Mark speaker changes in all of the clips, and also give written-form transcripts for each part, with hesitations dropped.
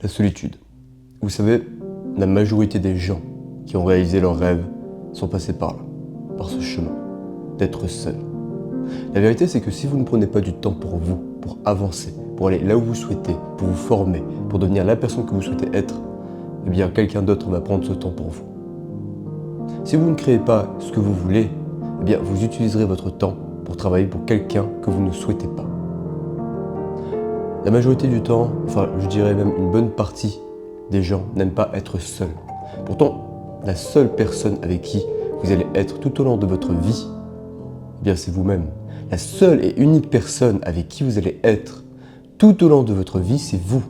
Speaker 1: La solitude. Vous savez, la majorité des gens qui ont réalisé leurs rêves sont passés par là, par ce chemin, d'être seul. La vérité, c'est que si vous ne prenez pas du temps pour vous, pour avancer, pour aller là où vous souhaitez, pour vous former, pour devenir la personne que vous souhaitez être, eh bien quelqu'un d'autre va prendre ce temps pour vous. Si vous ne créez pas ce que vous voulez, eh bien vous utiliserez votre temps pour travailler pour quelqu'un que vous ne souhaitez pas. La majorité du temps, enfin je dirais même une bonne partie des gens n'aiment pas être seuls. Pourtant, la seule personne avec qui vous allez être tout au long de votre vie, eh bien c'est vous-même. La seule et unique personne avec qui vous allez être tout au long de votre vie, c'est vous.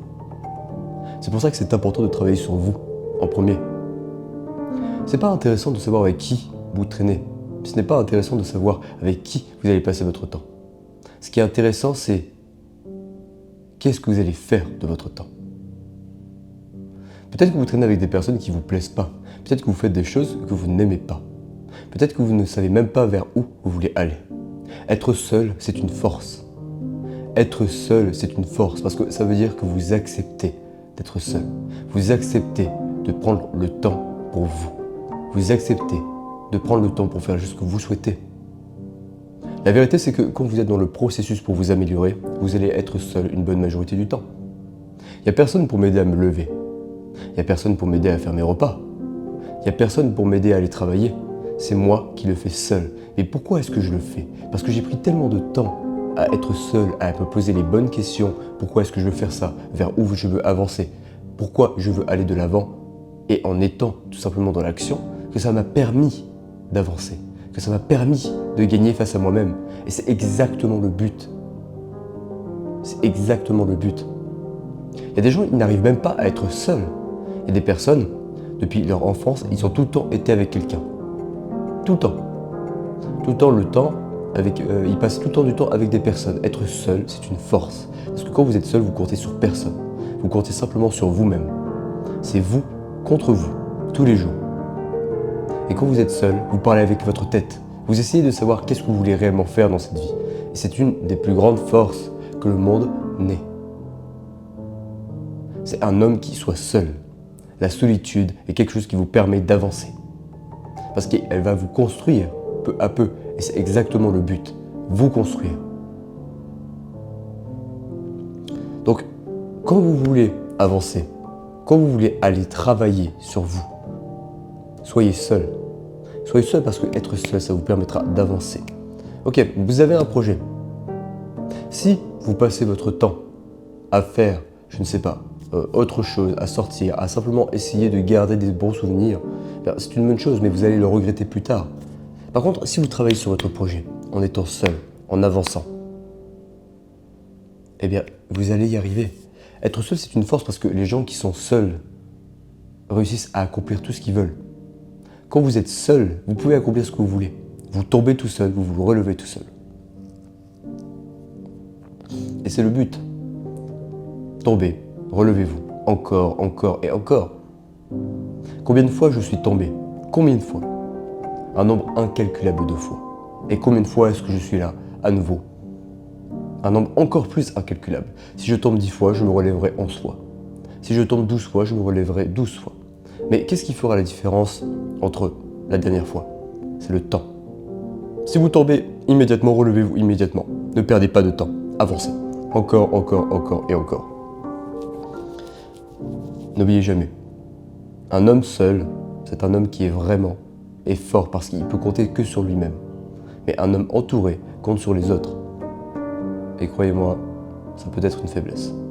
Speaker 1: C'est pour ça que c'est important de travailler sur vous en premier. C'est pas intéressant de savoir avec qui vous traînez. Ce n'est pas intéressant de savoir avec qui vous allez passer votre temps. Ce qui est intéressant, c'est qu'est-ce que vous allez faire de votre temps. Peut-être que vous traînez avec des personnes qui ne vous plaisent pas. Peut-être que vous faites des choses que vous n'aimez pas. Peut-être que vous ne savez même pas vers où vous voulez aller. Être seul, c'est une force. Être seul, c'est une force parce que ça veut dire que vous acceptez d'être seul. Vous acceptez de prendre le temps pour vous. Vous acceptez de prendre le temps pour faire juste ce que vous souhaitez. La vérité, c'est que quand vous êtes dans le processus pour vous améliorer, vous allez être seul une bonne majorité du temps. Il n'y a personne pour m'aider à me lever. Il n'y a personne pour m'aider à faire mes repas. Il n'y a personne pour m'aider à aller travailler. C'est moi qui le fais seul. Et pourquoi est-ce que je le fais? Parce que j'ai pris tellement de temps à être seul, à me poser les bonnes questions. Pourquoi est-ce que je veux faire ça? Vers où je veux avancer? Pourquoi je veux aller de l'avant? Et en étant tout simplement dans l'action, que ça m'a permis d'avancer, que ça m'a permis de gagner face à moi-même. Et c'est exactement le but. C'est exactement le but. Il y a des gens qui n'arrivent même pas à être seuls. Il y a des personnes, depuis leur enfance, ils ont tout le temps été avec quelqu'un. Tout le temps. Tout le temps, ils passent tout le temps du temps avec des personnes. Être seul, c'est une force. Parce que quand vous êtes seul, vous comptez sur personne. Vous comptez simplement sur vous-même. C'est vous contre vous, tous les jours. Et quand vous êtes seul, vous parlez avec votre tête. Vous essayez de savoir qu'est-ce que vous voulez réellement faire dans cette vie. Et c'est une des plus grandes forces que le monde n'ait. C'est un homme qui soit seul. La solitude est quelque chose qui vous permet d'avancer. Parce qu'elle va vous construire peu à peu. Et c'est exactement le but. Vous construire. Donc, quand vous voulez avancer, quand vous voulez aller travailler sur vous, soyez seul. Soyez seul parce que être seul, ça vous permettra d'avancer. Ok, vous avez un projet. Si vous passez votre temps à faire, je ne sais pas, autre chose, à sortir, à simplement essayer de garder des bons souvenirs, c'est une bonne chose, mais vous allez le regretter plus tard. Par contre, si vous travaillez sur votre projet, en étant seul, en avançant, eh bien, vous allez y arriver. Être seul, c'est une force parce que les gens qui sont seuls réussissent à accomplir tout ce qu'ils veulent. Quand vous êtes seul, vous pouvez accomplir ce que vous voulez. Vous tombez tout seul, vous vous relevez tout seul. Et c'est le but. Tombez, relevez-vous, encore, encore et encore. Combien de fois je suis tombé? Combien de fois? Un nombre incalculable de fois. Et combien de fois est-ce que je suis là, à nouveau? Un nombre encore plus incalculable. Si je tombe 10 fois, je me relèverai 11 fois. Si je tombe 12 fois, je me relèverai 12 fois. Mais qu'est-ce qui fera la différence entre la dernière fois? C'est le temps. Si vous tombez immédiatement, relevez-vous immédiatement. Ne perdez pas de temps. Avancez. Encore, encore, encore et encore. N'oubliez jamais. Un homme seul, c'est un homme qui est fort parce qu'il peut compter que sur lui-même. Mais un homme entouré compte sur les autres. Et croyez-moi, ça peut être une faiblesse.